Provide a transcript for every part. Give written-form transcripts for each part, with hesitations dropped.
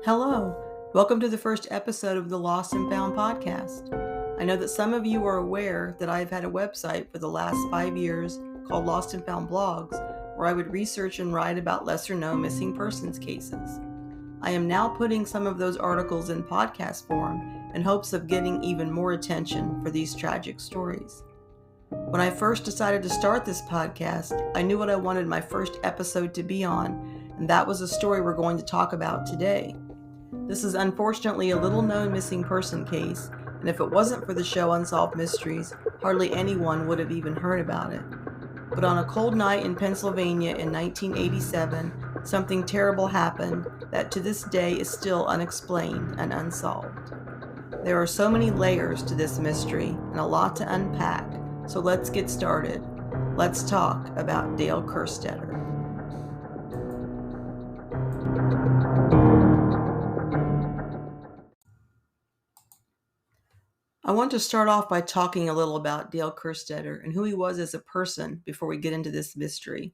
Hello, welcome to the first episode of the Lost and Found podcast. I know that some of you are aware that I've had a website for the last 5 years called Lost and Found Blogs, where I would research and write about lesser known missing persons cases. I am now putting some of those articles in podcast form in hopes of getting even more attention for these tragic stories. When I first decided to start this podcast, I knew what I wanted my first episode to be on, and that was a story we're going to talk about today. This is unfortunately a little-known missing person case, and if it wasn't for the show Unsolved Mysteries, hardly anyone would have even heard about it. But on a cold night in Pennsylvania in 1987, something terrible happened that to this day is still unexplained and unsolved. There are so many layers to this mystery and a lot to unpack, so let's get started. Let's talk about Dale Kerstetter. I want to start off by talking a little about Dale Kerstetter and who he was as a person before we get into this mystery.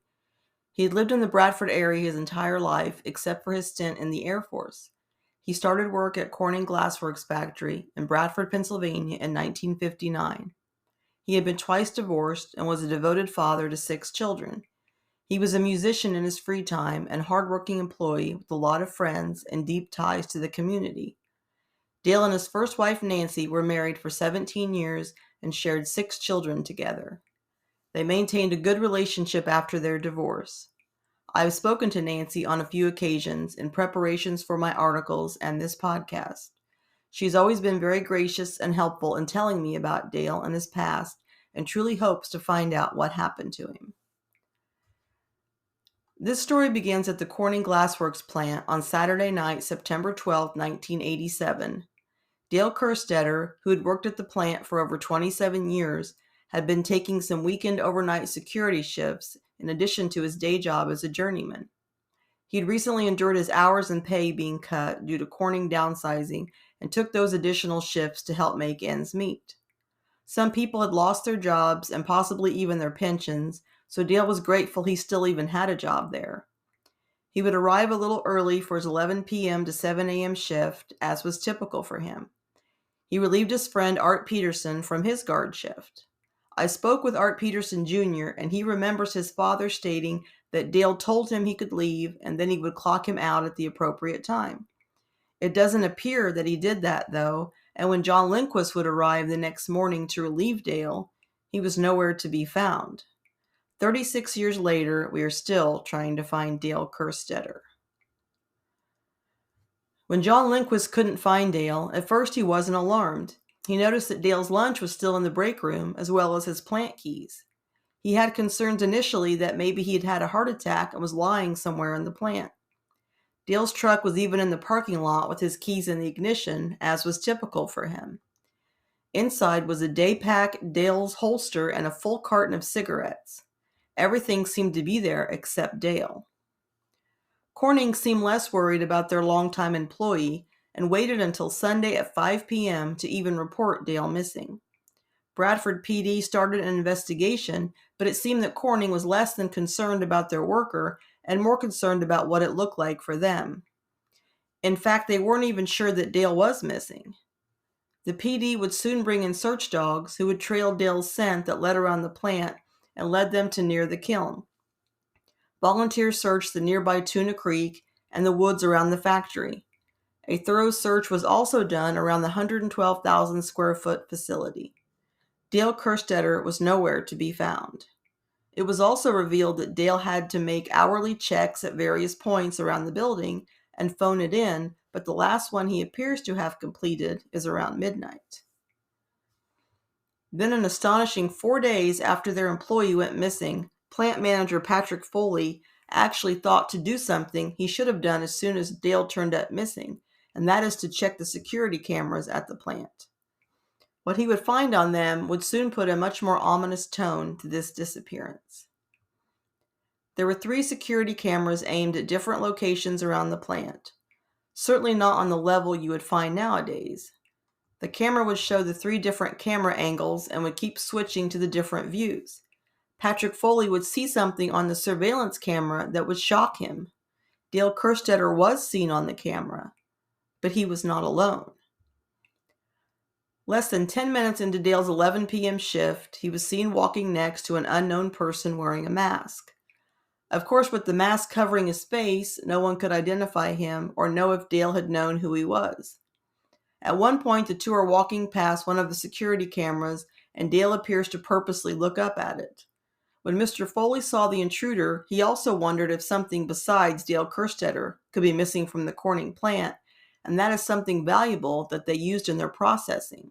He had lived in the Bradford area his entire life, except for his stint in the Air Force. He started work at Corning Glassworks Factory in Bradford, Pennsylvania in 1959. He had been twice divorced and was a devoted father to 6 children. He was a musician in his free time and hardworking employee with a lot of friends and deep ties to the community. Dale and his first wife, Nancy, were married for 17 years and shared 6 children together. They maintained a good relationship after their divorce. I've spoken to Nancy on a few occasions in preparations for my articles and this podcast. She's always been very gracious and helpful in telling me about Dale and his past, and truly hopes to find out what happened to him. This story begins at the Corning Glassworks plant on Saturday night, September 12, 1987. Dale Kerstetter, who had worked at the plant for over 27 years, had been taking some weekend overnight security shifts in addition to his day job as a journeyman. He had recently endured his hours and pay being cut due to Corning downsizing and took those additional shifts to help make ends meet. Some people had lost their jobs and possibly even their pensions, so Dale was grateful he still even had a job there. He would arrive a little early for his 11 p.m. to 7 a.m. shift, as was typical for him. He relieved his friend Art Peterson from his guard shift. I spoke with Art Peterson Jr., and he remembers his father stating that Dale told him he could leave and then he would clock him out at the appropriate time. It doesn't appear that he did that, though, and when John Lindquist would arrive the next morning to relieve Dale, he was nowhere to be found. 36 years later, we are still trying to find Dale Kerstetter. When John Lindquist couldn't find Dale, at first he wasn't alarmed. He noticed that Dale's lunch was still in the break room, as well as his plant keys. He had concerns initially that maybe he had had a heart attack and was lying somewhere in the plant. Dale's truck was even in the parking lot with his keys in the ignition, as was typical for him. Inside was a day pack, Dale's holster, and a full carton of cigarettes. Everything seemed to be there except Dale. Corning seemed less worried about their longtime employee and waited until Sunday at 5 p.m. to even report Dale missing. Bradford PD started an investigation, but it seemed that Corning was less than concerned about their worker and more concerned about what it looked like for them. In fact, they weren't even sure that Dale was missing. The PD would soon bring in search dogs who would trail Dale's scent that led around the plant and led them to near the kiln. Volunteers searched the nearby Tuna Creek and the woods around the factory. A thorough search was also done around the 112,000 square foot facility. Dale Kerstetter was nowhere to be found. It was also revealed that Dale had to make hourly checks at various points around the building and phone it in, but the last one he appears to have completed is around midnight. Then, an astonishing 4 days after their employee went missing, plant manager Patrick Foley actually thought to do something he should have done as soon as Dale turned up missing, and that is to check the security cameras at the plant. What he would find on them would soon put a much more ominous tone to this disappearance. There were 3 security cameras aimed at different locations around the plant. Certainly not on the level you would find nowadays. The camera would show the 3 different camera angles and would keep switching to the different views. Patrick Foley would see something on the surveillance camera that would shock him. Dale Kerstetter was seen on the camera. but he was not alone. Less than 10 minutes into Dale's 11 p.m. shift, he was seen walking next to an unknown person wearing a mask. Of course, with the mask covering his face, no one could identify him or know if Dale had known who he was. At one point, the two are walking past one of the security cameras, and Dale appears to purposely look up at it. When Mr. Foley saw the intruder, he also wondered if something besides Dale Kerstetter could be missing from the Corning plant, and that is something valuable that they used in their processing.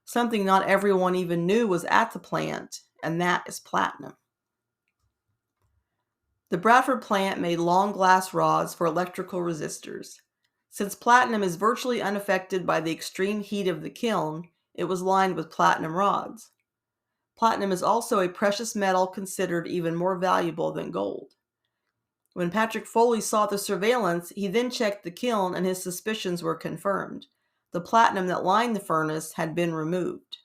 Something not everyone even knew was at the plant, and that is platinum. The Bradford plant made long glass rods for electrical resistors. Since platinum is virtually unaffected by the extreme heat of the kiln, it was lined with platinum rods. Platinum is also a precious metal considered even more valuable than gold. When Patrick Foley saw the surveillance, he then checked the kiln and his suspicions were confirmed. The platinum that lined the furnace had been removed.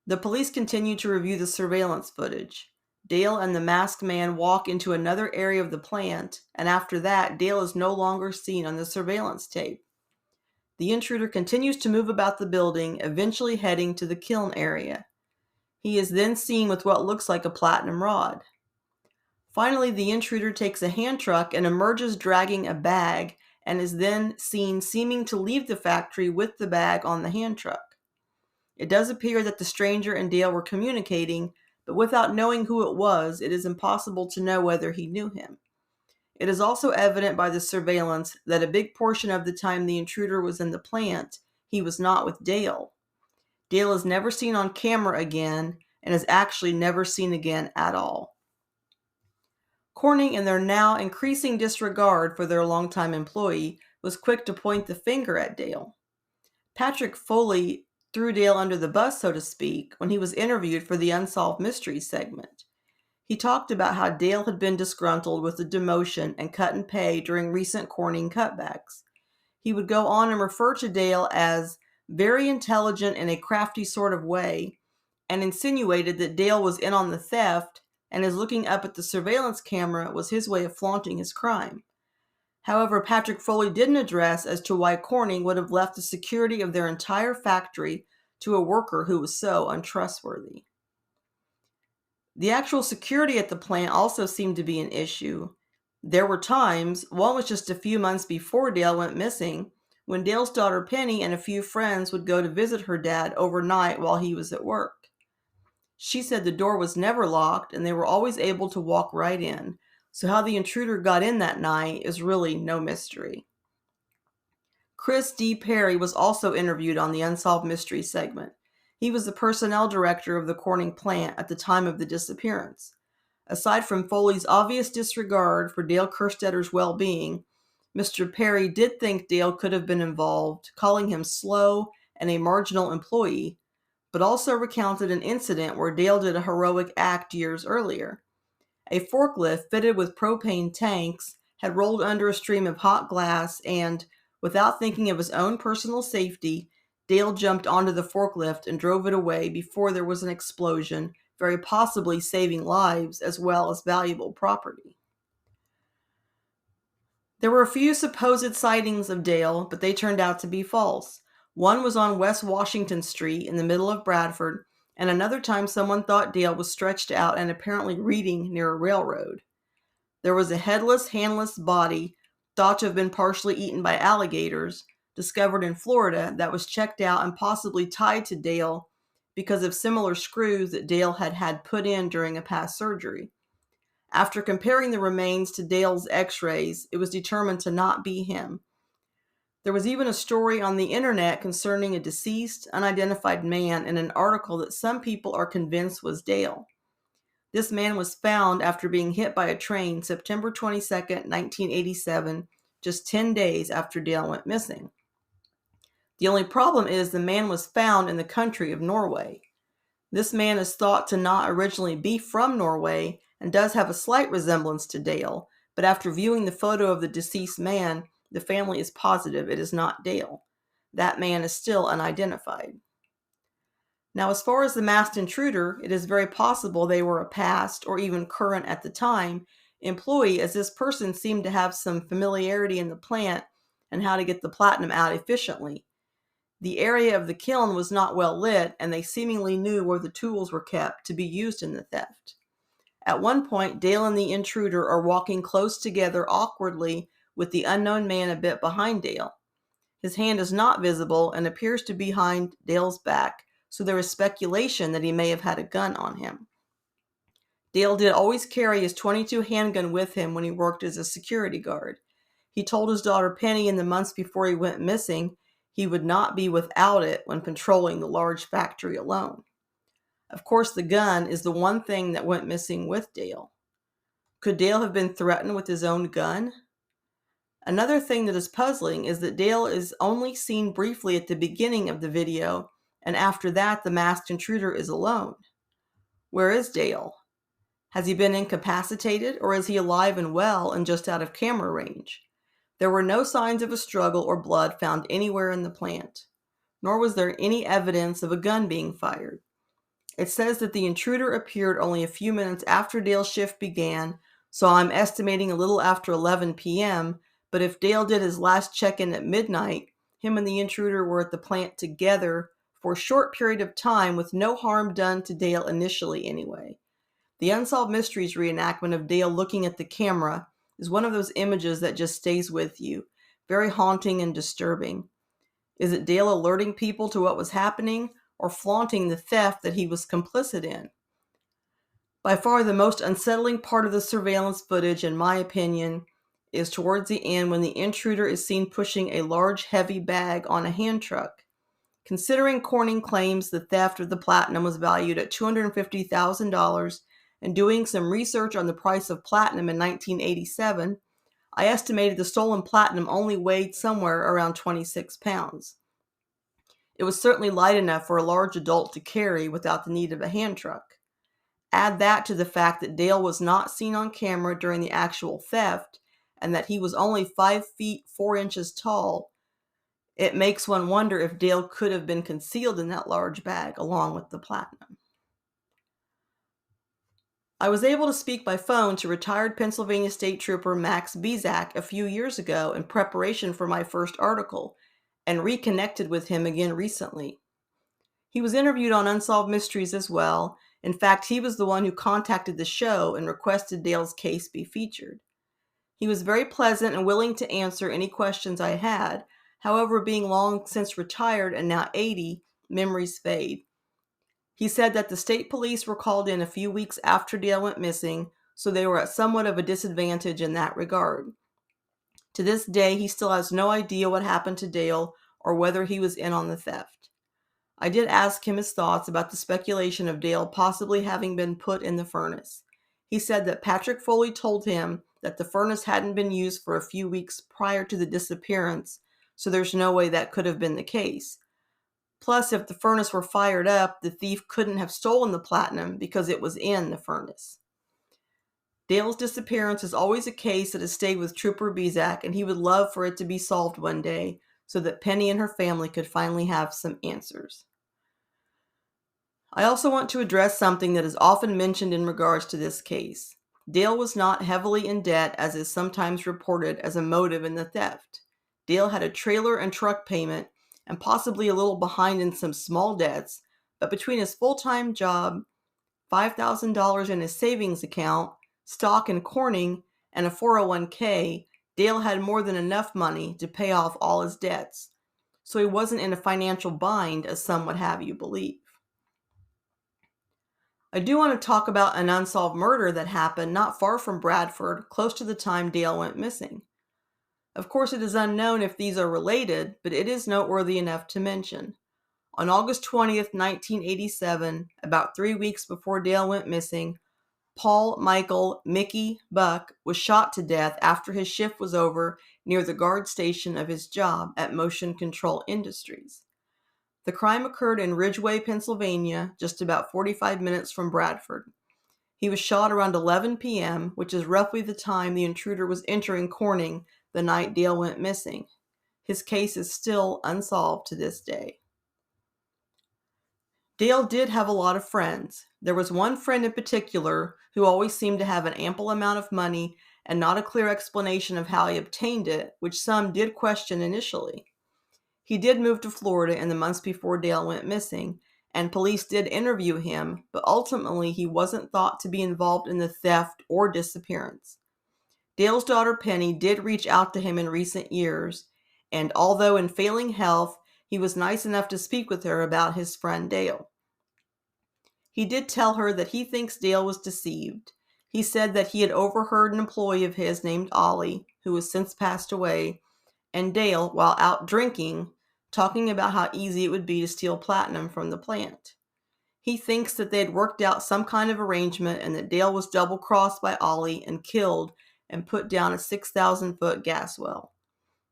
The police continued to review the surveillance footage. Dale and the masked man walk into another area of the plant, and after that, Dale is no longer seen on the surveillance tape. The intruder continues to move about the building, eventually heading to the kiln area. He is then seen with what looks like a platinum rod. Finally, the intruder takes a hand truck and emerges dragging a bag, and is then seen seeming to leave the factory with the bag on the hand truck. It does appear that the stranger and Dale were communicating, but without knowing who it was, it is impossible to know whether he knew him. It is also evident by the surveillance that a big portion of the time the intruder was in the plant, he was not with Dale. Dale is never seen on camera again, and is actually never seen again at all. Corning, in their now increasing disregard for their longtime employee, was quick to point the finger at Dale. Patrick Foley threw Dale under the bus, so to speak, when he was interviewed for the Unsolved Mysteries segment. He talked about how Dale had been disgruntled with the demotion and cut in pay during recent Corning cutbacks. He would go on and refer to Dale as very intelligent in a crafty sort of way, and insinuated that Dale was in on the theft, and his looking up at the surveillance camera was his way of flaunting his crime. However, Patrick Foley didn't address as to why Corning would have left the security of their entire factory to a worker who was so untrustworthy. The actual security at the plant also seemed to be an issue. There were times, one was just a few months before Dale went missing, when Dale's daughter Penny and a few friends would go to visit her dad overnight while he was at work. She said the door was never locked and they were always able to walk right in, so how the intruder got in that night is really no mystery. Chris D. Perry was also interviewed on the Unsolved Mysteries segment. He was the personnel director of the Corning plant at the time of the disappearance. Aside from Foley's obvious disregard for Dale Kerstetter's well-being, Mr. Perry did think Dale could have been involved, calling him slow and a marginal employee, but also recounted an incident where Dale did a heroic act years earlier. A forklift fitted with propane tanks had rolled under a stream of hot glass and, without thinking of his own personal safety, Dale jumped onto the forklift and drove it away before there was an explosion, very possibly saving lives as well as valuable property. There were a few supposed sightings of Dale, but they turned out to be false. One was on West Washington Street in the middle of Bradford, and another time someone thought Dale was stretched out and apparently reading near a railroad. There was a headless, handless body, thought to have been partially eaten by alligators, discovered in Florida that was checked out and possibly tied to Dale because of similar screws that Dale had had put in during a past surgery. After comparing the remains to Dale's x-rays, it was determined to not be him. There was even a story on the internet concerning a deceased, unidentified man in an article that some people are convinced was Dale. This man was found after being hit by a train September 22, 1987, just 10 days after Dale went missing. The only problem is the man was found in the country of Norway. This man is thought to not originally be from Norway and does have a slight resemblance to Dale, but after viewing the photo of the deceased man, the family is positive it is not Dale. That man is still unidentified. Now, as far as the masked intruder, it is very possible they were a past, or even current at the time, employee, as this person seemed to have some familiarity in the plant and how to get the platinum out efficiently. The area of the kiln was not well lit, and they seemingly knew where the tools were kept to be used in the theft. At one point, Dale and the intruder are walking close together awkwardly, with the unknown man a bit behind Dale. His hand is not visible and appears to be behind Dale's back, so there is speculation that he may have had a gun on him. Dale did always carry his .22 handgun with him when he worked as a security guard. He told his daughter Penny in the months before he went missing he would not be without it when patrolling the large factory alone. Of course, the gun is the one thing that went missing with Dale. Could Dale have been threatened with his own gun? Another thing that is puzzling is that Dale is only seen briefly at the beginning of the video, and after that the masked intruder is alone. Where is Dale? Has he been incapacitated, or is he alive and well and just out of camera range? There were no signs of a struggle or blood found anywhere in the plant, nor was there any evidence of a gun being fired. It says that the intruder appeared only a few minutes after Dale's shift began, so I'm estimating a little after 11 p.m., but if Dale did his last check-in at midnight, him and the intruder were at the plant together for a short period of time with no harm done to Dale initially anyway. The Unsolved Mysteries reenactment of Dale looking at the camera is one of those images that just stays with you, very haunting and disturbing. Is it Dale alerting people to what was happening, or flaunting the theft that he was complicit in? By far the most unsettling part of the surveillance footage, in my opinion, is towards the end when the intruder is seen pushing a large heavy bag on a hand truck. Considering Corning claims the theft of the platinum was valued at $250,000, and doing some research on the price of platinum in 1987, I estimated the stolen platinum only weighed somewhere around 26 pounds. It was certainly light enough for a large adult to carry without the need of a hand truck. Add that to the fact that Dale was not seen on camera during the actual theft, and that he was only 5 feet 4 inches tall, it makes one wonder if Dale could have been concealed in that large bag along with the platinum. I was able to speak by phone to retired Pennsylvania State Trooper Max Bezak a few years ago in preparation for my first article, and reconnected with him again recently. He was interviewed on Unsolved Mysteries as well. In fact, he was the one who contacted the show and requested Dale's case be featured. He was very pleasant and willing to answer any questions I had. However, being long since retired and now 80, memories fade. He said that the state police were called in a few weeks after Dale went missing, so they were at somewhat of a disadvantage in that regard. To this day, he still has no idea what happened to Dale or whether he was in on the theft. I did ask him his thoughts about the speculation of Dale possibly having been put in the furnace. He said that Patrick Foley told him that the furnace hadn't been used for a few weeks prior to the disappearance, so there's no way that could have been the case. Plus, if the furnace were fired up, the thief couldn't have stolen the platinum because it was in the furnace. Dale's disappearance is always a case that has stayed with Trooper Bezak, and he would love for it to be solved one day so that Penny and her family could finally have some answers. I also want to address something that is often mentioned in regards to this case. Dale was not heavily in debt, as is sometimes reported as a motive in the theft. Dale had a trailer and truck payment, and possibly a little behind in some small debts, but between his full-time job, $5,000 in his savings account, stock in Corning, and a 401k, Dale had more than enough money to pay off all his debts, so he wasn't in a financial bind as some would have you believe. I do want to talk about an unsolved murder that happened not far from Bradford, close to the time Dale went missing. Of course, it is unknown if these are related, but it is noteworthy enough to mention. On August 20th, 1987, about 3 weeks before Dale went missing, Paul Michael Mickey Buck was shot to death after his shift was over near the guard station of his job at Motion Control Industries. The crime occurred in Ridgeway, Pennsylvania, just about 45 minutes from Bradford. He was shot around 11 p.m., which is roughly the time the intruder was entering Corning the night Dale went missing. His case is still unsolved to this day. Dale did have a lot of friends. There was one friend in particular who always seemed to have an ample amount of money and not a clear explanation of how he obtained it, which some did question initially. He did move to Florida in the months before Dale went missing, and police did interview him, but ultimately he wasn't thought to be involved in the theft or disappearance. Dale's daughter Penny did reach out to him in recent years, and although in failing health, he was nice enough to speak with her about his friend Dale. He did tell her that he thinks Dale was deceived. He said that he had overheard an employee of his named Ollie, who has since passed away, and Dale, while out drinking, talking about how easy it would be to steal platinum from the plant. He thinks that they had worked out some kind of arrangement and that Dale was double-crossed by Ollie and killed and put down a 6,000-foot gas well.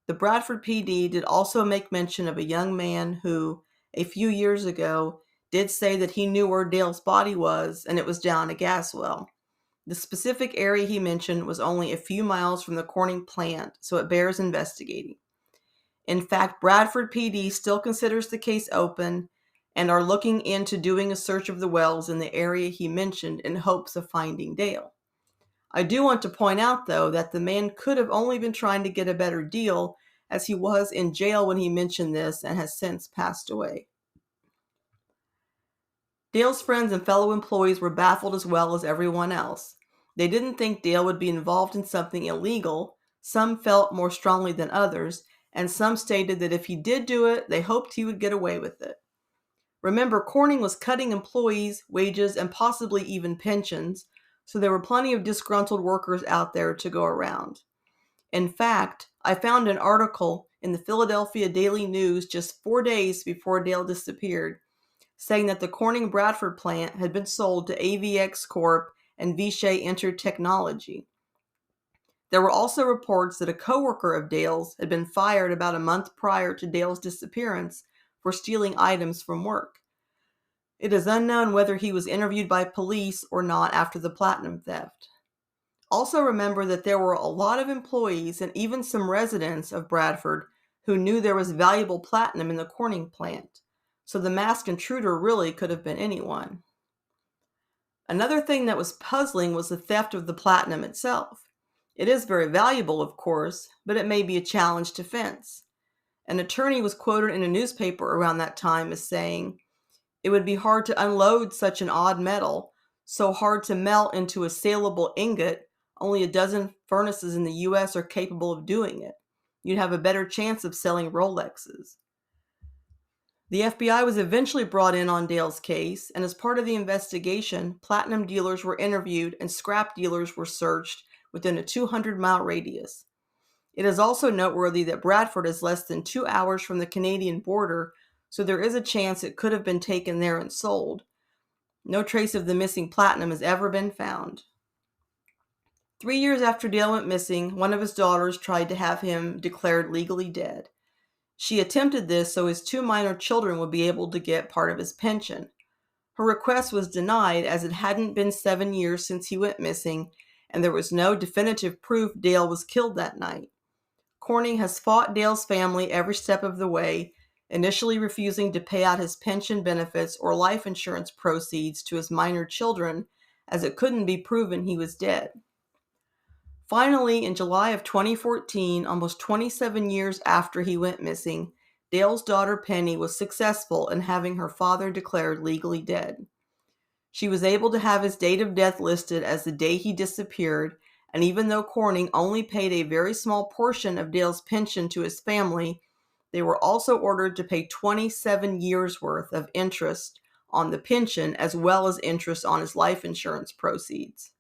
The Bradford PD did also make mention of a young man who, a few years ago, did say that he knew where Dale's body was and it was down a gas well. The specific area he mentioned was only a few miles from the Corning plant, so it bears investigating. In fact, Bradford PD still considers the case open and are looking into doing a search of the wells in the area he mentioned in hopes of finding Dale. I do want to point out, though, that the man could have only been trying to get a better deal, as he was in jail when he mentioned this and has since passed away. Dale's friends and fellow employees were baffled as well as everyone else. They didn't think Dale would be involved in something illegal. Some felt more strongly than others, and some stated that if he did do it, they hoped he would get away with it. Remember, Corning was cutting employees' wages and possibly even pensions, so there were plenty of disgruntled workers out there to go around. In fact, I found an article in the Philadelphia Daily News just 4 days before Dale disappeared, saying that the Corning Bradford plant had been sold to AVX Corp and Vishay Intertechnology. There were also reports that a coworker of Dale's had been fired about a month prior to Dale's disappearance for stealing items from work. It is unknown whether he was interviewed by police or not after the platinum theft. Also remember that there were a lot of employees and even some residents of Bradford who knew there was valuable platinum in the Corning plant, so the masked intruder really could have been anyone. Another thing that was puzzling was the theft of the platinum itself. It is very valuable, of course, but it may be a challenge to fence. An attorney was quoted in a newspaper around that time as saying, "It would be hard to unload such an odd metal, so hard to melt into a saleable ingot. Only a dozen furnaces in the U.S. are capable of doing it. You'd have a better chance of selling Rolexes." The FBI was eventually brought in on Dale's case, and as part of the investigation, platinum dealers were interviewed and scrap dealers were searched within a 200-mile radius. It is also noteworthy that Bradford is less than 2 hours from the Canadian border, so there is a chance it could have been taken there and sold. No trace of the missing platinum has ever been found. 3 years after Dale went missing, one of his daughters tried to have him declared legally dead. She attempted this so his 2 minor children would be able to get part of his pension. Her request was denied as it hadn't been 7 years since he went missing, and there was no definitive proof Dale was killed that night. Corning has fought Dale's family every step of the way, initially refusing to pay out his pension benefits or life insurance proceeds to his minor children, as it couldn't be proven he was dead. Finally, in July of 2014, almost 27 years after he went missing, Dale's daughter Penny was successful in having her father declared legally dead. She was able to have his date of death listed as the day he disappeared, and even though Corning only paid a very small portion of Dale's pension to his family, they were also ordered to pay 27 years' worth of interest on the pension as well as interest on his life insurance proceeds.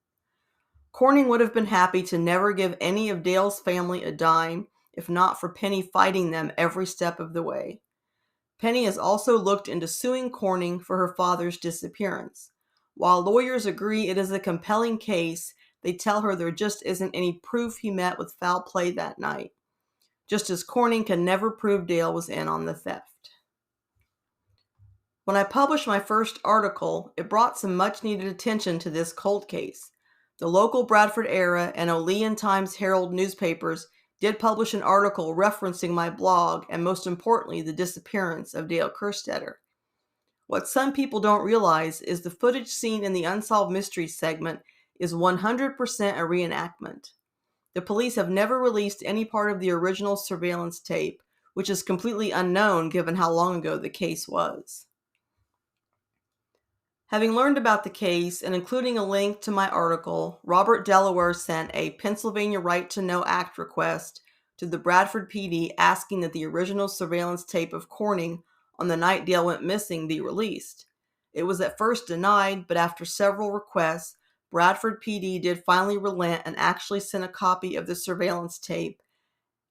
Corning would have been happy to never give any of Dale's family a dime, if not for Penny fighting them every step of the way. Penny has also looked into suing Corning for her father's disappearance. While lawyers agree it is a compelling case, they tell her there just isn't any proof he met with foul play that night, just as Corning can never prove Dale was in on the theft. When I published my first article, it brought some much-needed attention to this cold case. The local Bradford Era and Olean Times-Herald newspapers did publish an article referencing my blog and, most importantly, the disappearance of Dale Kerstetter. What some people don't realize is the footage seen in the Unsolved Mysteries segment is 100% a reenactment. The police have never released any part of the original surveillance tape, which is completely unknown given how long ago the case was. Having learned about the case and including a link to my article, Robert Delaware sent a Pennsylvania Right to Know Act request to the Bradford PD asking that the original surveillance tape of Corning on the night Dale went missing be released. It was at first denied, but after several requests, Bradford PD did finally relent and actually sent a copy of the surveillance tape,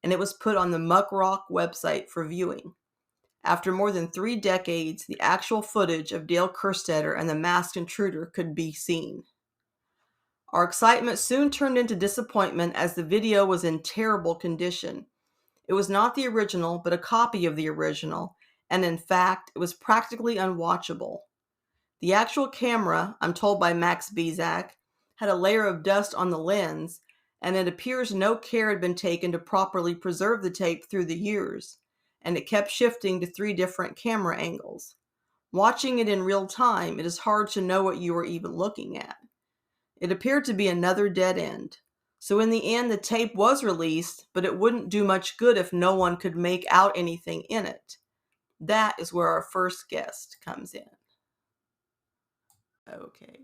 and it was put on the Muckrock website for viewing. After more than 3 decades, the actual footage of Dale Kerstetter and the masked intruder could be seen. Our excitement soon turned into disappointment as the video was in terrible condition. It was not the original, but a copy of the original, and in fact, it was practically unwatchable. The actual camera, I'm told by Max Bezak, had a layer of dust on the lens, and it appears no care had been taken to properly preserve the tape through the years, and it kept shifting to 3 different camera angles. Watching it in real time, it is hard to know what you are even looking at. It appeared to be another dead end. So in the end, the tape was released, but it wouldn't do much good if no one could make out anything in it. That is where our first guest comes in. Okay.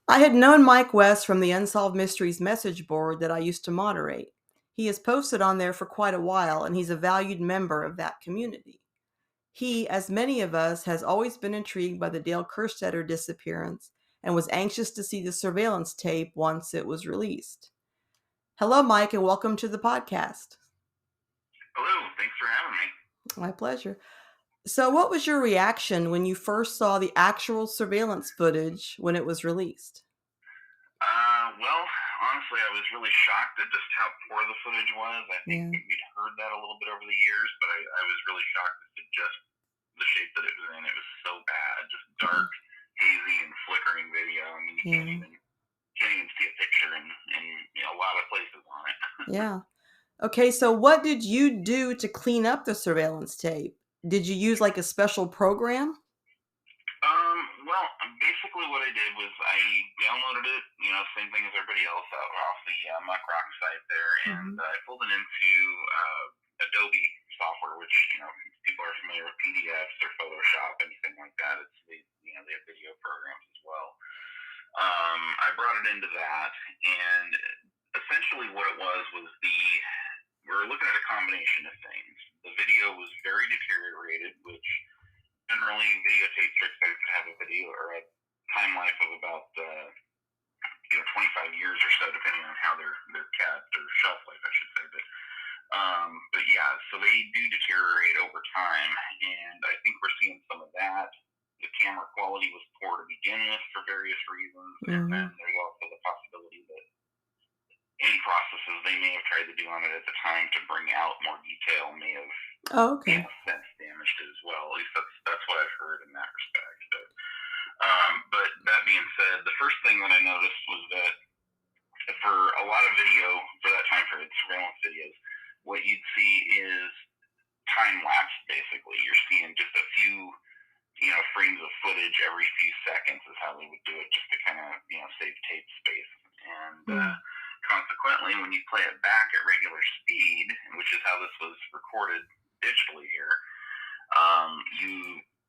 I had known Mike West from the Unsolved Mysteries message board that I used to moderate. He has posted on there for quite a while, and he's a valued member of that community. He, as many of us, has always been intrigued by the Dale Kerstetter disappearance and was anxious to see the surveillance tape once it was released. Hello, Mike, and welcome to the podcast. Hello, thanks for having me. My pleasure. So what was your reaction when you first saw the actual surveillance footage when it was released? Well, honestly, I was really shocked at just how poor the footage was. I think we'd heard that a little bit over the years, but I was really shocked at just the shape that it was in. It was so bad, just dark, hazy, and flickering video. I mean, you can't even see a picture in a lot of places on it. Yeah. Okay, so what did you do to clean up the surveillance tape? Did you use like a special program? Well, basically what I did was I downloaded it, same thing as everybody else off the Muckrock site there, and I pulled it into Adobe software, which, people are familiar with PDFs or Photoshop, anything like that. They have video programs as well. I brought it into that, and essentially what it was we were looking at a combination of things. The video was very deteriorated, which generally videotapes are expected to have a video or a time life of about 25 years or so, depending on how they're kept, or shelf life, I should say. But yeah, so they do deteriorate over time, and I think we're seeing some of that. The camera quality was poor to begin with for various reasons, and then there's also the possibility that any processes they may have tried to do on it at the time to bring out more detail may have since damaged it as well. At least that's what I've heard in that respect. But that being said, the first thing that I noticed was that for a lot of video for that time period, surveillance videos, what you'd see is time lapse. Basically, you're seeing just a few frames of footage every few seconds is how they would do it, just to kind of save tape space. And consequently, when you play it back at regular speed, which is how this was recorded digitally here,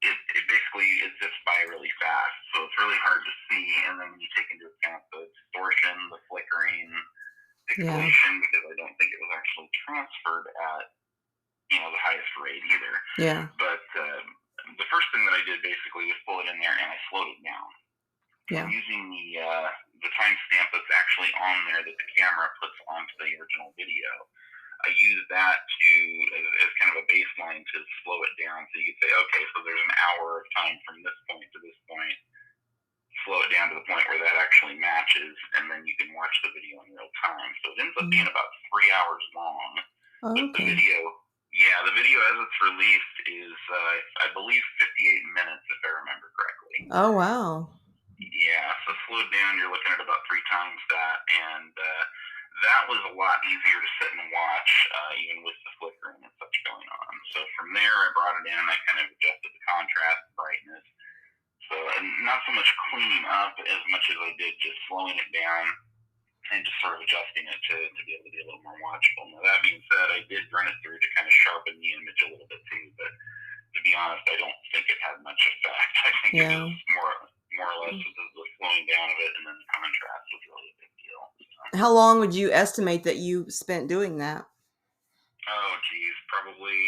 it basically is zips by really fast, so it's really hard to see. And then when you take into account the distortion, the flickering, pixelation, because I don't think it was actually transferred at the highest rate either. Yeah. But the first thing that I did basically was pull it in there and I slowed it down. Yeah. I'm using the timestamp that's actually on there that the camera puts onto the original video. I use that as kind of a baseline to slow it down, so you could say, okay, so there's an hour of time from this point to this point. Slow it down to the point where that actually matches, and then you can watch the video in real time. So it ends up being about 3 hours long. But the video as it's released is, I believe, 58 minutes, if I remember correctly. Oh, wow. Yeah, so slowed down, you're looking at about 3 times that, and that was a lot easier to sit and watch, even with the flickering and such going on. So from there, I brought it in, I kind of adjusted the contrast, brightness. So not so much cleaning up as much as I did just slowing it down and just sort of adjusting it to be able to be a little more watchable. Now, that being said, I did run it through to kind of sharpen the image a little bit too, but to be honest, I don't think it had much effect. I think it Yeah. was more or less the slowing down of it, and then the contrast was really a big deal. So. How long would you estimate that you spent doing that? Oh, geez, probably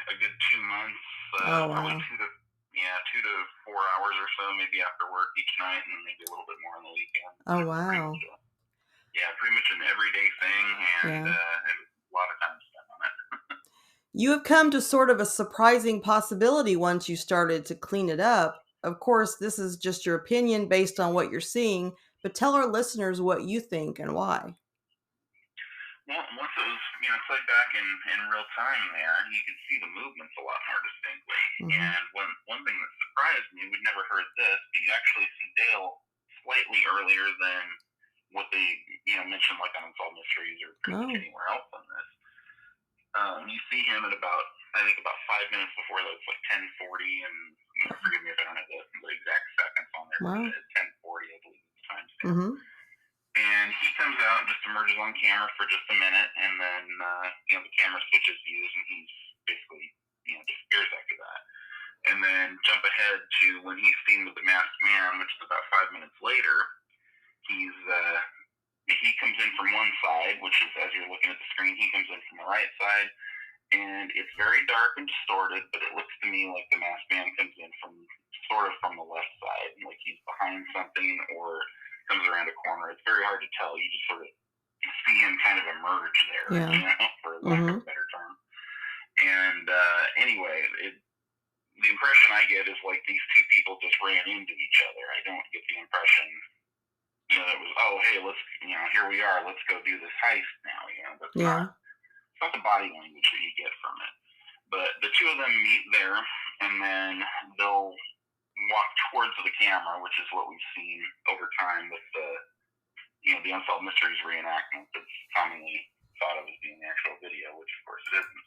a good 2 months. Oh, Probably wow. 2 to 4 hours or so, maybe after work each night, and then maybe a little bit more on the weekend. Oh, wow. Pretty much an everyday thing, and Yeah. it was a lot of time spent on it. You have come to sort of a surprising possibility once you started to clean it up. Of course, this is just your opinion based on what you're seeing, but tell our listeners what you think and why. Well, once it was played back in real time, there you could see the movements a lot more distinctly. Hmm. And one thing that surprised me, we'd never heard this, but you actually see Dale slightly earlier than what they mentioned, like on Unsolved Mysteries or pretty much Oh. anywhere else on this. You see him at I think about 5 minutes before that. It's like 10:40, and forgive me if I don't have the exact seconds on there, but Wow. at 10:40, I believe it's timestamp. Mm-hmm. And he comes out and just emerges on camera for just a minute, and then the camera switches views, and he's basically disappears after that. And then jump ahead to when he's seen with the masked man, which is about 5 minutes later. He comes in from one side, which is as you're looking at the screen, he comes in from the right side, and it's very dark and distorted, but it looks to me like the masked man comes in from the left side, like he's behind something or comes around a corner. It's very hard to tell. You just sort of see him kind of emerge there, Yeah. for lack of a better term. And anyway, the impression I get is like these two people just ran into each other. I don't get the impression, it was, oh, hey, let's, here we are, let's go do this heist now. That's Yeah. not the body language that you get from it. But the two of them meet there, and then they'll walk towards the camera, which is what we've seen over time with the Unsolved Mysteries reenactment that's commonly thought of as being the actual video, which of course it isn't.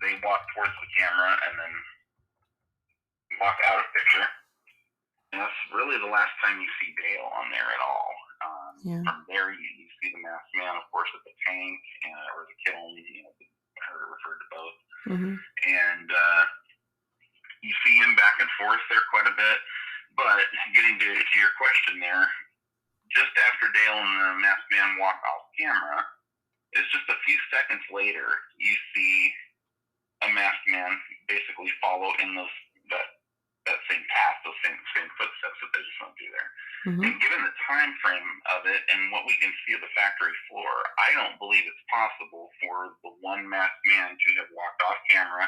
They walk towards the camera and then walk out of picture. And that's really the last time you see Dale on there at all. From there, you see the masked man, of course, at the tank, or the kiln, I heard it referred to both. Mm-hmm. And you see him back and forth there quite a bit. But getting to your question there, just after Dale and the masked man walk off camera, it's just a few seconds later, you see a masked man basically follow in that same path, those same footsteps that they just went through there. Mm-hmm. And given the time frame of it and what we can see at the factory floor, I don't believe it's possible for the one masked man to have walked off camera,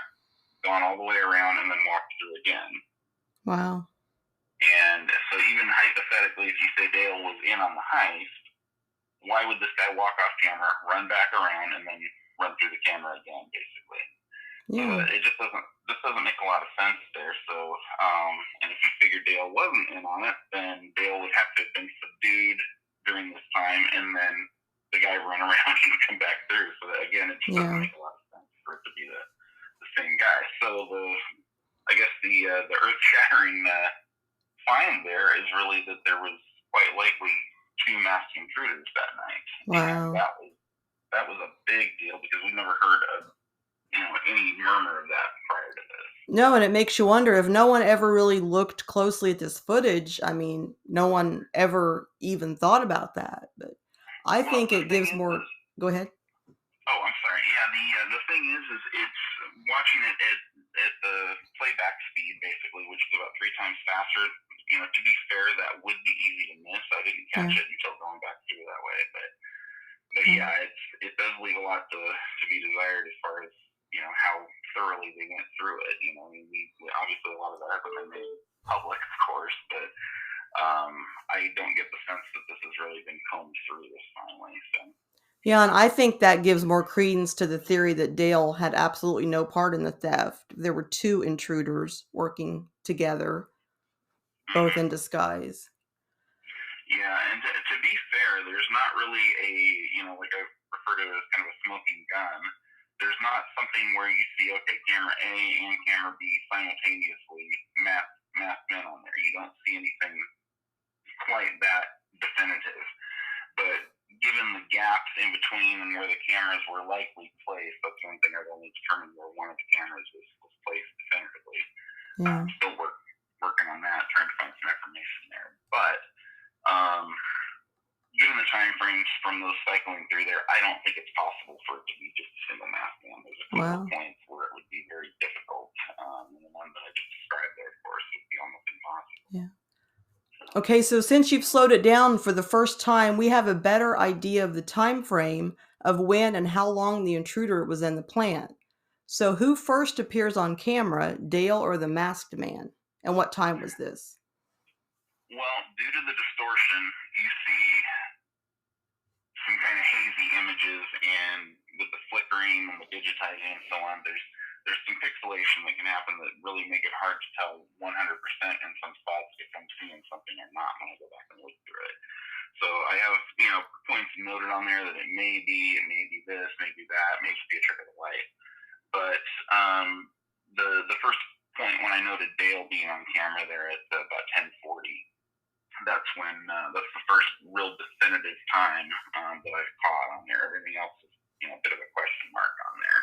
gone all the way around, and then walked through again. Wow. And so even hypothetically, if you say Dale was in on the heist, why would this guy walk off camera, run back around, and then run through the camera again, basically? Yeah. It just doesn't make a lot of sense there. So, and if you figure Dale wasn't in on it, then Dale would have to have been subdued during this time, and then the guy run around and come back through. So that, again, it just doesn't make a lot of sense for it to be the same guy. So I guess the earth-shattering find there is really that there was quite likely two masked intruders that night. Wow. And that was a big deal because we never heard of any murmur of that prior to this. No, and it makes you wonder if no one ever really looked closely at this footage. I mean, no one ever even thought about that. But I think it gives more. Go ahead. Oh, I'm sorry. Yeah, the thing is it's watching it at the playback speed, basically, which is about 3 times faster. To be fair, that would be easy to miss. I didn't catch it until going back through that way, but yeah, it does leave a lot to be desired as far as how thoroughly they went through it. I mean, we obviously a lot of that hasn't been made public, of course, but I don't get the sense that this has really been combed through this finally. So. Yeah, and I think that gives more credence to the theory that Dale had absolutely no part in the theft. There were two intruders working together, both in disguise. Yeah, and to be fair, there's not really like I refer to it as kind of a smoking gun. There's not something where you see, okay, camera A and camera B simultaneously masked men on there. You don't see anything quite that definitive. But gaps in between and where the cameras were likely placed. That's one thing I've only determined where one of the cameras was placed definitively. Yeah. Still working on that, trying to find some information there. But given the time frames from those cycling through there, I don't think it's possible for it to be just a single mass band. There's a couple of points where it would be very difficult. And the one that I just described there, of course, would be almost impossible. Yeah. Okay, so since you've slowed it down for the first time, we have a better idea of the time frame of when and how long the intruder was in the plant. So who first appears on camera, Dale or the masked man? And what time was this? Well, due to the distortion, you see some kind of hazy images, and with the flickering and the digitizing and so on, there's some pixelation that can happen that really make it hard to tell 100% in some spots if I'm seeing something or not when I go back and look through it. So I have, points noted on there that it may be this, maybe that, may just be a trick of the light. But the first point when I noted Dale being on camera there at about 10:40, that's when that's the first real definitive time that I've caught on there. Everything else is a bit of a question mark on there.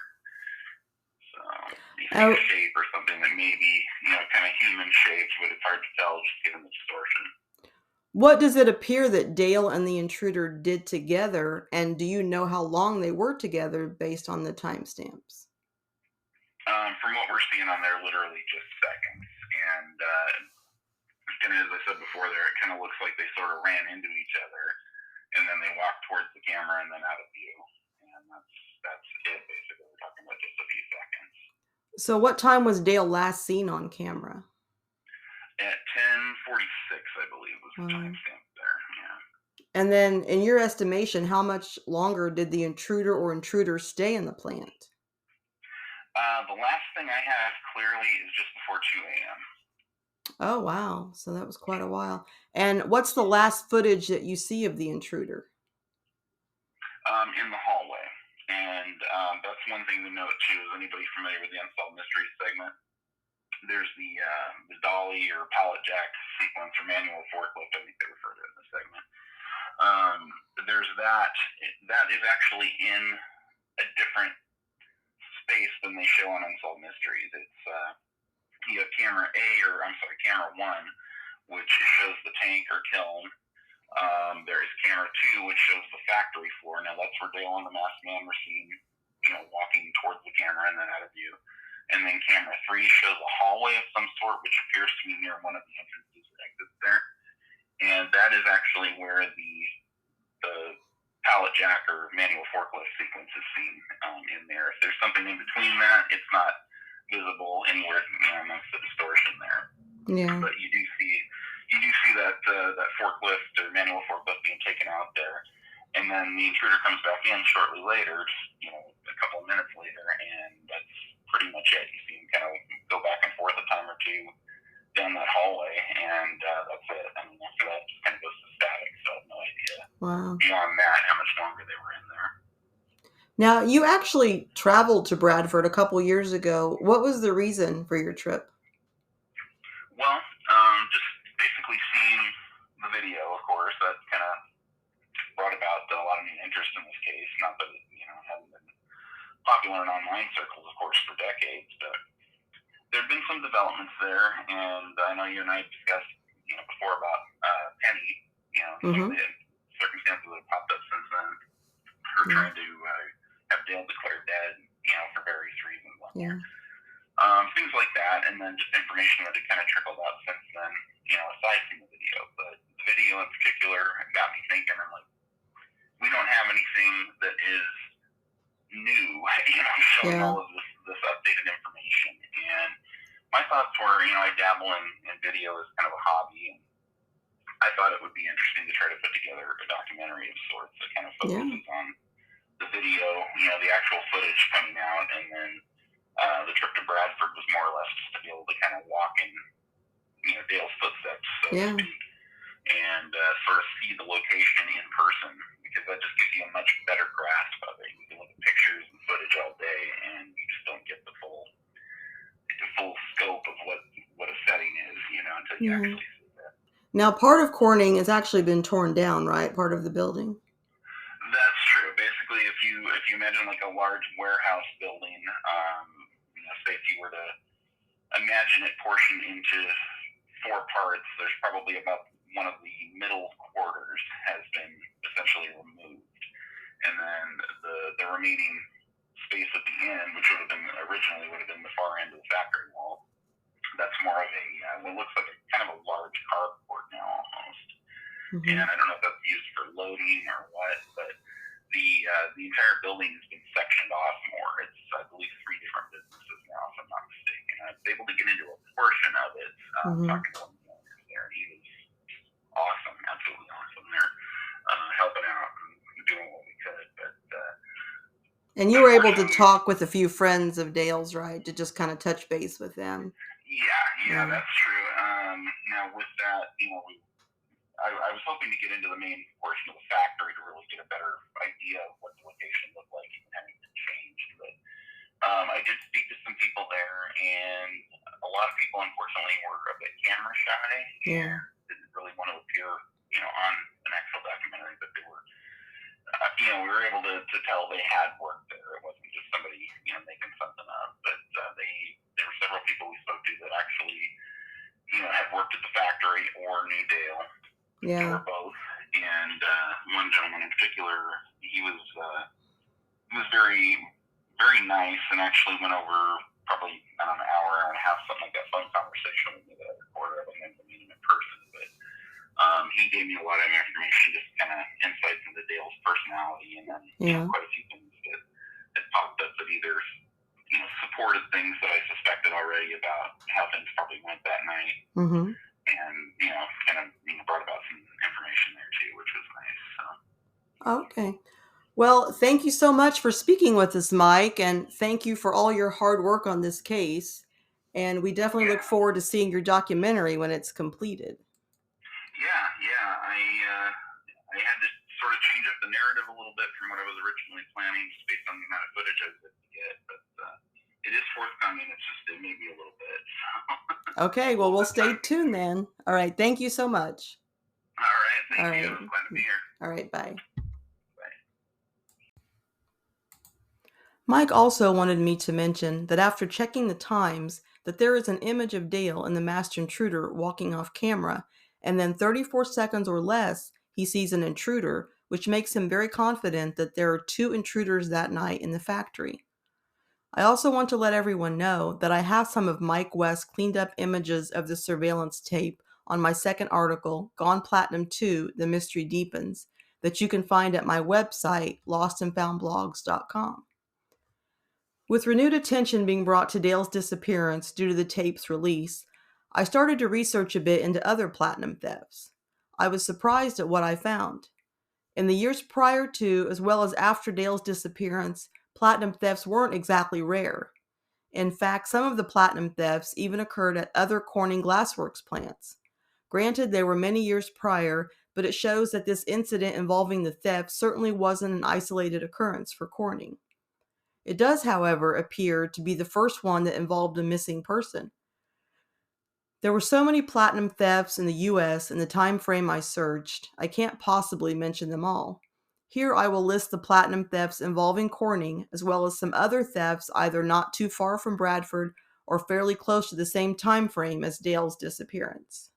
So you see a shape or something that may be kind of human shaped, but it's hard to tell just given the distortion. What does it appear that Dale and the intruder did together, and do you know how long they were together based on the timestamps? From what we're seeing on there, literally just seconds. And as I said before there, it kind of looks like they sort of ran into each other, and then they walked towards the camera and then out of view. And that's it, basically. We're talking about just a few seconds. So what time was Dale last seen on camera? At 10:46, I believe, was the timestamp there. Yeah. And then, in your estimation, how much longer did the intruder or intruders stay in the plant? The last thing I have clearly is just before 2 a.m. Oh, wow. So that was quite a while. And what's the last footage that you see of the intruder? In the hallway. And that's one thing to note, too. Is anybody familiar with the Unsolved Mysteries segment? There's the dolly or pallet jack sequence or manual forklift, I think they refer to it in the segment. There's that. That is actually in a different space than they show on Unsolved Mysteries. It's you have camera 1, which shows the tank or kiln. There is camera 2, which shows the factory floor. Now that's where Dale and the masked man were seen, walking towards the camera and then out of view. And then camera 3 shows a hallway of some sort, which appears to be near one of the entrances or exits there. And that is actually where the pallet jack or manual forklift sequence is seen in there. If there's something in between that, it's not visible anywhere amongst the distortion there. Yeah. But you do see that forklift or manual forklift being taken out there, and then the intruder comes back in shortly later, a couple of minutes later, and that's pretty much it. You see him kind of go back and forth a time or two down that hallway, and that's it. I mean, after that, it just kind of goes to static, so I have no idea beyond that how much longer they were in there. Now, you actually traveled to Bradford a couple years ago. What was the reason for your trip? Well, just basically seeing the video, of course. That kind of brought about a lot of new interest in this case. Not that it, hadn't been popular in online circles, of course, for decades, but there have been some developments there, and I know you and I discussed, before about Penny, some of the circumstances that have popped up since then. Her trying to have Dale declared dead, for various reasons. Things like that, and then just information that had kind of trickled out since then, aside from the video. But the video in particular got me thinking, I'm like, we don't have anything that is new, showing all of this updated information. And my thoughts were, I dabble in video as kind of a hobby, and I thought it would be interesting to try to put together a documentary of sorts that kind of focuses on the video, the actual footage coming out, and then the trip to Bradford was more or less just to be able to kind of walk in, Dale's footsteps, so to speak, and sort of see the location in person, because that just gives you a much better grasp of it. You can look at pictures and footage all day, and you just don't get the full scope of what a setting is, until you actually see that. Now, part of Corning has actually been torn down, right? Part of the building? That's if you imagine like a large warehouse building, say if you were to imagine it portioned into four parts, there's probably about one of the middle quarters has been essentially removed, and then the remaining space at the end, which would have been the far end of the factory wall, that's more of a what looks like a kind of a large carport now almost. Mm-hmm. And I don't know if that's used for loading or what, but the entire building has been sectioned off more. It's, I believe, 3 different businesses now, if I'm not mistaken. I was able to get into a portion of it, talking to one of the owners there, and he was awesome, absolutely awesome. They're helping out and doing what we could. But and you were able to talk with a few friends of Dale's, right, to just kind of touch base with them. Yeah, that's true. Now with that, I was hoping to get into the main portion of the factory to really get a better idea of what the location looked like, even having been changed. But I did speak to some people there, and a lot of people, unfortunately, were a bit camera shy. Yeah. Didn't really want to appear, on an actual documentary, but they were, we were able to tell they had worked there. It wasn't just somebody, making something up. But there were several people we spoke to that actually, had worked at the factory or knew Dale. Yeah. Or both. And one gentleman in particular, he was very, very nice, and actually went over probably, I don't know, an hour and a half, something like that, phone conversation with me that I recorded. I wasn't able to meet him in person, but he gave me a lot of information, just kind of insights into Dale's personality, and then quite a few things that popped up that either supported things that I suspected already about how things probably went that night. Mm-hmm. And, kind of brought about some information there too, which was nice. So. Okay. Well, thank you so much for speaking with us, Mike, and thank you for all your hard work on this case. And we definitely look forward to seeing your documentary when it's completed. Yeah. I had to sort of change up the narrative a little bit from what I was originally planning, just based on the amount of footage I was able to get. But it is forthcoming. It's just, it may be a little bit. So. Okay, well, we'll stay tuned then. All right, thank you so much. All right, thank you. Glad to be here. All right, bye. Bye. Mike also wanted me to mention that after checking the times, that there is an image of Dale and the masked intruder walking off camera, and then 34 seconds or less, he sees an intruder, which makes him very confident that there are 2 intruders that night in the factory. I also want to let everyone know that I have some of Mike West's cleaned up images of the surveillance tape on my second article, Gone Platinum 2, The Mystery Deepens, that you can find at my website, lostandfoundblogs.com. With renewed attention being brought to Dale's disappearance due to the tape's release, I started to research a bit into other platinum thefts. I was surprised at what I found. In the years prior to, as well as after Dale's disappearance, platinum thefts weren't exactly rare. In fact, some of the platinum thefts even occurred at other Corning Glassworks plants. Granted, they were many years prior, but it shows that this incident involving the theft certainly wasn't an isolated occurrence for Corning. It does, however, appear to be the first one that involved a missing person. There were so many platinum thefts in the US in the time frame I searched, I can't possibly mention them all. Here I will list the platinum thefts involving Corning, as well as some other thefts either not too far from Bradford or fairly close to the same time frame as Dale's disappearance.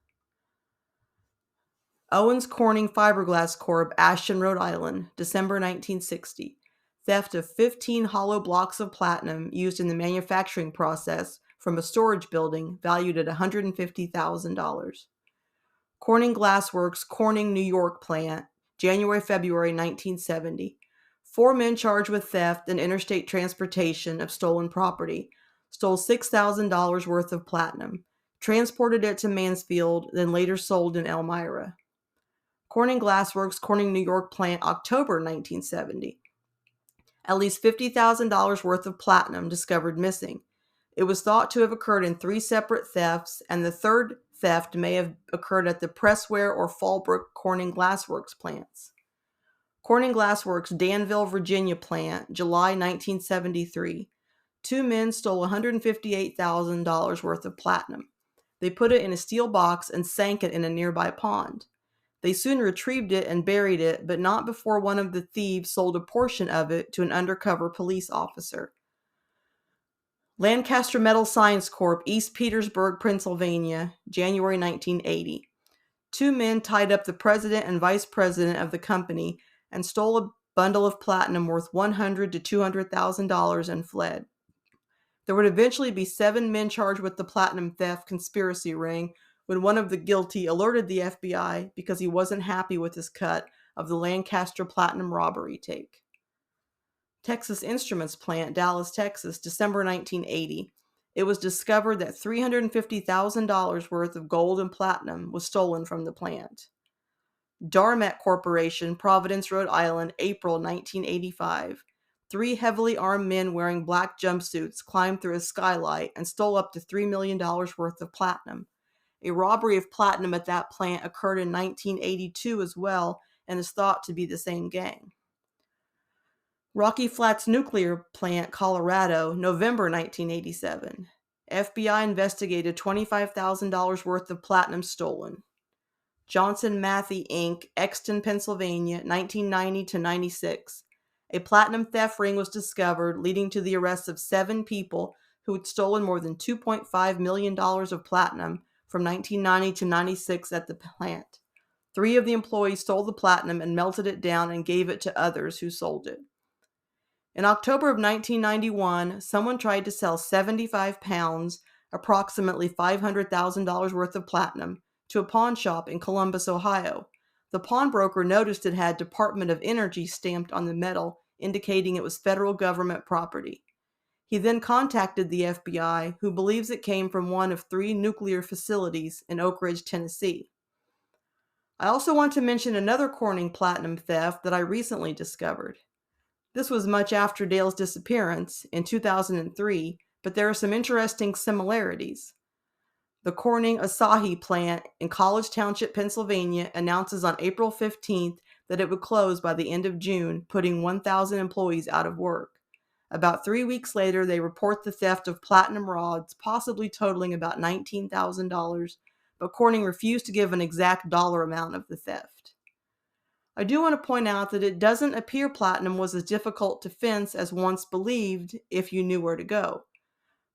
Owens Corning Fiberglass Corp., Ashton, Rhode Island, December 1960. Theft of 15 hollow blocks of platinum used in the manufacturing process from a storage building valued at $150,000. Corning Glassworks, Corning, New York plant, January-February 1970. 4 men charged with theft and interstate transportation of stolen property stole $6,000 worth of platinum, transported it to Mansfield, then later sold in Elmira. Corning Glassworks, Corning, New York plant, October 1970. At least $50,000 worth of platinum discovered missing. It was thought to have occurred in 3 separate thefts, and the third theft may have occurred at the Pressware or Fallbrook Corning Glassworks plants. Corning Glassworks, Danville, Virginia plant, July 1973. 2 men stole $158,000 worth of platinum. They put it in a steel box and sank it in a nearby pond. They soon retrieved it and buried it, but not before one of the thieves sold a portion of it to an undercover police officer. Lancaster Metal Science Corp., East Petersburg, Pennsylvania, January 1980. Two men tied up the president and vice president of the company and stole a bundle of platinum worth $100,000 to $200,000 and fled. There would eventually be 7 men charged with the platinum theft conspiracy ring when one of the guilty alerted the FBI because he wasn't happy with his cut of the Lancaster platinum robbery take. Texas Instruments plant, Dallas, Texas, December 1980. It was discovered that $350,000 worth of gold and platinum was stolen from the plant. Darmet Corporation, Providence, Rhode Island, April 1985. 3 heavily armed men wearing black jumpsuits climbed through a skylight and stole up to $3 million worth of platinum. A robbery of platinum at that plant occurred in 1982 as well and is thought to be the same gang. Rocky Flats Nuclear Plant, Colorado, November 1987. FBI investigated $25,000 worth of platinum stolen. Johnson Matthey, Inc., Exton, Pennsylvania, 1990 to 96. A platinum theft ring was discovered, leading to the arrest of 7 people who had stolen more than $2.5 million of platinum from 1990 to 96 at the plant. 3 of the employees stole the platinum and melted it down and gave it to others who sold it. In October of 1991, someone tried to sell 75 pounds, approximately $500,000 worth of platinum, to a pawn shop in Columbus, Ohio. The pawnbroker noticed it had Department of Energy stamped on the metal, indicating it was federal government property. He then contacted the FBI, who believes it came from one of 3 nuclear facilities in Oak Ridge, Tennessee. I also want to mention another Corning platinum theft that I recently discovered. This was much after Dale's disappearance in 2003, but there are some interesting similarities. The Corning Asahi plant in College Township, Pennsylvania, announces on April 15th that it would close by the end of June, putting 1,000 employees out of work. About 3 weeks later, they report the theft of platinum rods, possibly totaling about $19,000, but Corning refused to give an exact dollar amount of the theft. I do want to point out that it doesn't appear platinum was as difficult to fence as once believed if you knew where to go.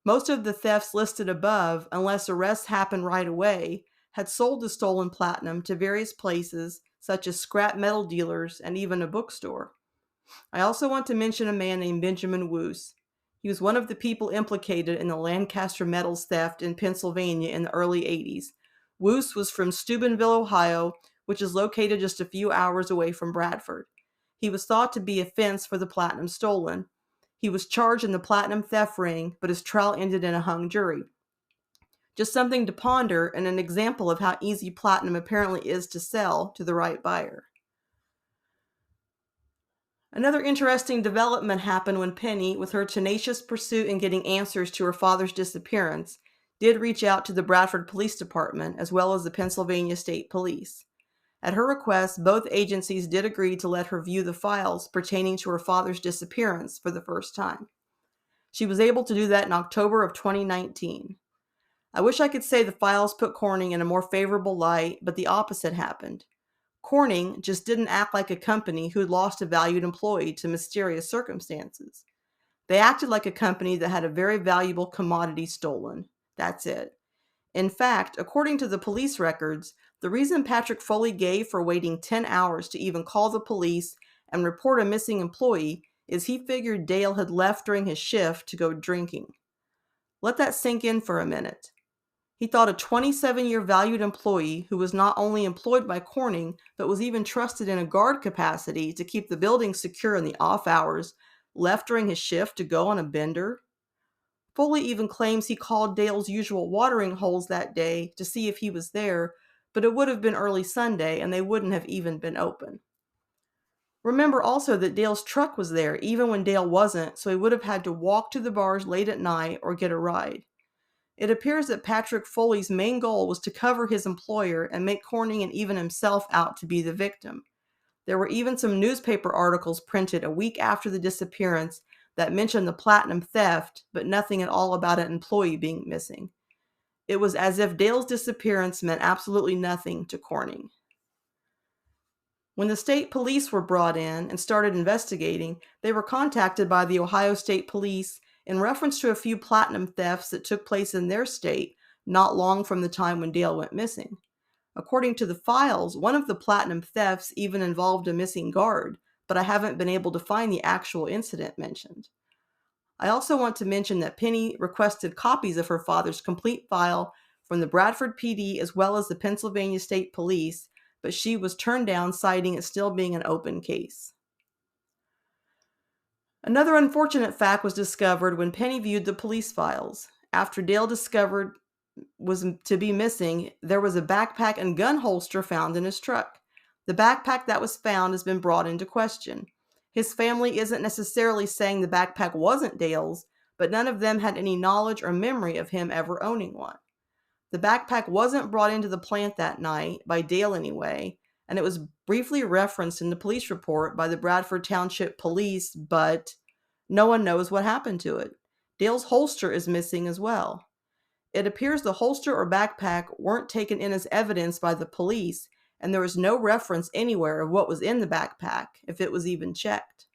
Most of the thefts listed above, unless arrests happened right away, had sold the stolen platinum to various places such as scrap metal dealers and even a bookstore. I also want to mention a man named Benjamin Woos. He was one of the people implicated in the Lancaster metals theft in Pennsylvania in the early 80s. Woos was from Steubenville, Ohio, which is located just a few hours away from Bradford. He was thought to be a fence for the platinum stolen. He was charged in the platinum theft ring, but his trial ended in a hung jury. Just something to ponder and an example of how easy platinum apparently is to sell to the right buyer. Another interesting development happened when Penny, with her tenacious pursuit in getting answers to her father's disappearance, did reach out to the Bradford Police Department as well as the Pennsylvania State Police. At her request, both agencies did agree to let her view the files pertaining to her father's disappearance for the first time. She was able to do that in October of 2019. I wish I could say the files put Corning in a more favorable light, but the opposite happened. Corning just didn't act like a company who had lost a valued employee to mysterious circumstances. They acted like a company that had a very valuable commodity stolen. That's it. In fact, according to the police records, the reason Patrick Foley gave for waiting 10 hours to even call the police and report a missing employee is he figured Dale had left during his shift to go drinking. Let that sink in for a minute. He thought a 27-year valued employee who was not only employed by Corning, but was even trusted in a guard capacity to keep the building secure in the off hours, left during his shift to go on a bender. Foley even claims he called Dale's usual watering holes that day to see if he was there, but it would have been early Sunday and they wouldn't have even been open. Remember also that Dale's truck was there even when Dale wasn't, so he would have had to walk to the bars late at night or get a ride. It appears that Patrick Foley's main goal was to cover his employer and make Corning and even himself out to be the victim. There were even some newspaper articles printed a week after the disappearance that mentioned the platinum theft, but nothing at all about an employee being missing. It was as if Dale's disappearance meant absolutely nothing to Corning. When the state police were brought in and started investigating, they were contacted by the Ohio State Police in reference to a few platinum thefts that took place in their state not long from the time when Dale went missing. According to the files, one of the platinum thefts even involved a missing guard, but I haven't been able to find the actual incident mentioned. I also want to mention that Penny requested copies of her father's complete file from the Bradford PD as well as the Pennsylvania State Police, but she was turned down, citing it still being an open case. Another unfortunate fact was discovered when Penny viewed the police files. After Dale discovered was to be missing, there was a backpack and gun holster found in his truck. The backpack that was found has been brought into question. His family isn't necessarily saying the backpack wasn't Dale's, but none of them had any knowledge or memory of him ever owning one. The backpack wasn't brought into the plant that night, by Dale anyway, and it was briefly referenced in the police report by the Bradford Township Police, but no one knows what happened to it. Dale's holster is missing as well. It appears the holster or backpack weren't taken in as evidence by the police, and there was no reference anywhere of what was in the backpack, if it was even checked.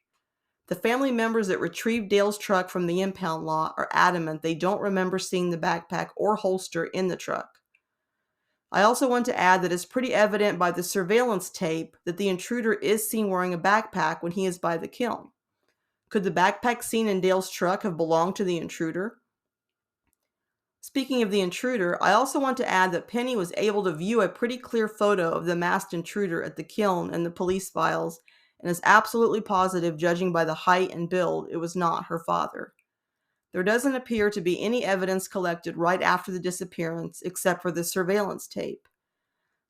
The family members that retrieved Dale's truck from the impound lot are adamant they don't remember seeing the backpack or holster in the truck. I also want to add that it's pretty evident by the surveillance tape that the intruder is seen wearing a backpack when he is by the kiln. Could the backpack seen in Dale's truck have belonged to the intruder? Speaking of the intruder, I also want to add that Penny was able to view a pretty clear photo of the masked intruder at the kiln in the police files, and is absolutely positive, judging by the height and build, it was not her father. There doesn't appear to be any evidence collected right after the disappearance except for the surveillance tape.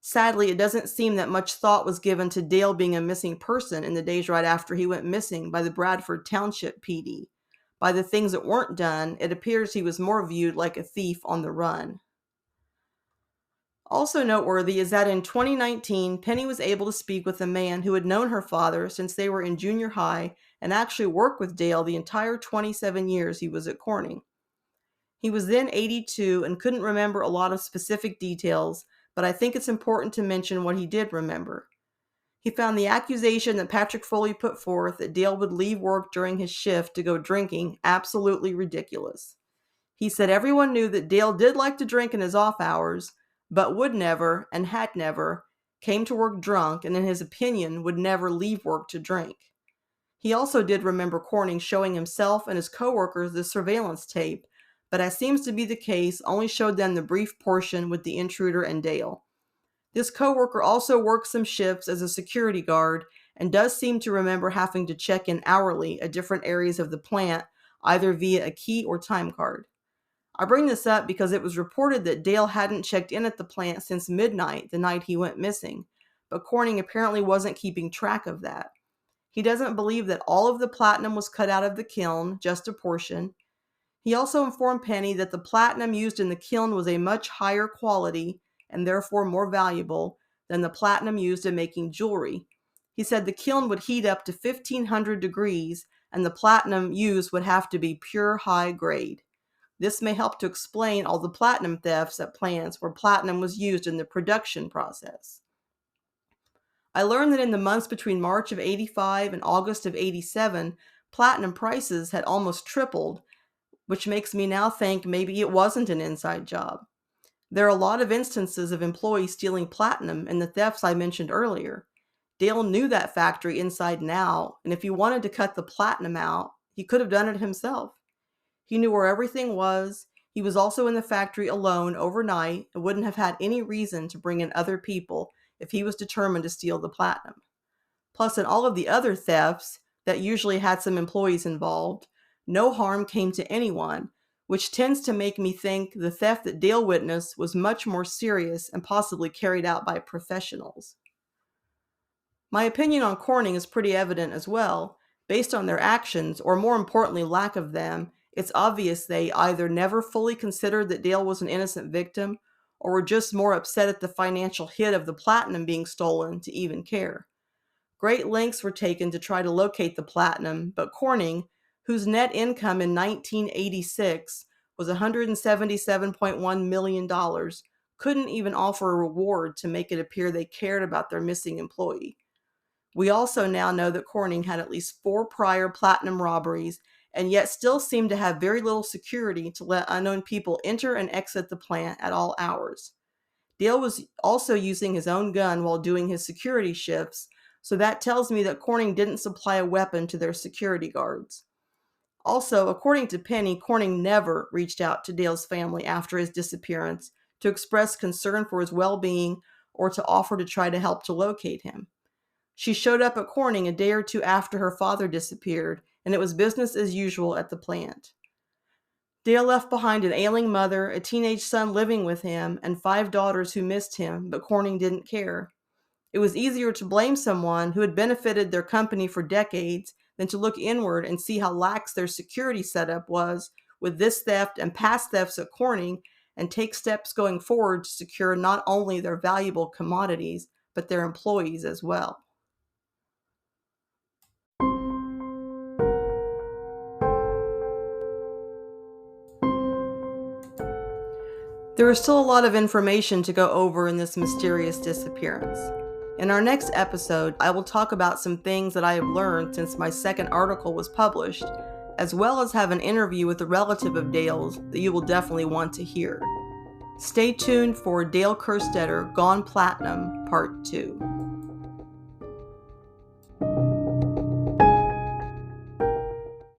Sadly, it doesn't seem that much thought was given to Dale being a missing person in the days right after he went missing by the Bradford Township PD. By the things that weren't done, it appears he was more viewed like a thief on the run. Also noteworthy is that in 2019, Penny was able to speak with a man who had known her father since they were in junior high and actually worked with Dale the entire 27 years he was at Corning. He was then 82 and couldn't remember a lot of specific details, but I think it's important to mention what he did remember. He found the accusation that Patrick Foley put forth that Dale would leave work during his shift to go drinking absolutely ridiculous. He said everyone knew that Dale did like to drink in his off hours, but would never, and had never, came to work drunk, and in his opinion would never leave work to drink. He also did remember Corning showing himself and his coworkers the surveillance tape, but as seems to be the case, only showed them the brief portion with the intruder and Dale. This coworker also worked some shifts as a security guard and does seem to remember having to check in hourly at different areas of the plant, either via a key or time card. I bring this up because it was reported that Dale hadn't checked in at the plant since midnight the night he went missing, but Corning apparently wasn't keeping track of that. He doesn't believe that all of the platinum was cut out of the kiln, just a portion. He also informed Penny that the platinum used in the kiln was a much higher quality and therefore more valuable than the platinum used in making jewelry. He said the kiln would heat up to 1500 degrees and the platinum used would have to be pure high grade. This may help to explain all the platinum thefts at plants where platinum was used in the production process. I learned that in the months between March of 85 and August of 87, platinum prices had almost tripled, which makes me now think maybe it wasn't an inside job. There are a lot of instances of employees stealing platinum in the thefts I mentioned earlier. Dale knew that factory inside and out, and if he wanted to cut the platinum out, he could have done it himself. He knew where everything was. He was also in the factory alone overnight and wouldn't have had any reason to bring in other people if he was determined to steal the platinum. Plus, in all of the other thefts that usually had some employees involved, no harm came to anyone, which tends to make me think the theft that Dale witnessed was much more serious and possibly carried out by professionals. My opinion on Corning is pretty evident as well. Based on their actions, or more importantly, lack of them, it's obvious they either never fully considered that Dale was an innocent victim, or were just more upset at the financial hit of the platinum being stolen to even care. Great lengths were taken to try to locate the platinum, but Corning, whose net income in 1986 was $177.1 million, couldn't even offer a reward to make it appear they cared about their missing employee. We also now know that Corning had at least 4 prior platinum robberies and yet still seemed to have very little security to let unknown people enter and exit the plant at all hours. Dale was also using his own gun while doing his security shifts, so that tells me that Corning didn't supply a weapon to their security guards. Also, according to Penny, Corning never reached out to Dale's family after his disappearance to express concern for his well-being or to offer to try to help to locate him. She showed up at Corning a day or two after her father disappeared, and it was business as usual at the plant. Dale left behind an ailing mother, a teenage son living with him, and 5 daughters who missed him, but Corning didn't care. It was easier to blame someone who had benefited their company for decades than to look inward and see how lax their security setup was with this theft and past thefts at Corning, and take steps going forward to secure not only their valuable commodities, but their employees as well. There is still a lot of information to go over in this mysterious disappearance. In our next episode, I will talk about some things that I have learned since my second article was published, as well as have an interview with a relative of Dale's that you will definitely want to hear. Stay tuned for Dale Kerstetter Gone Platinum Part 2.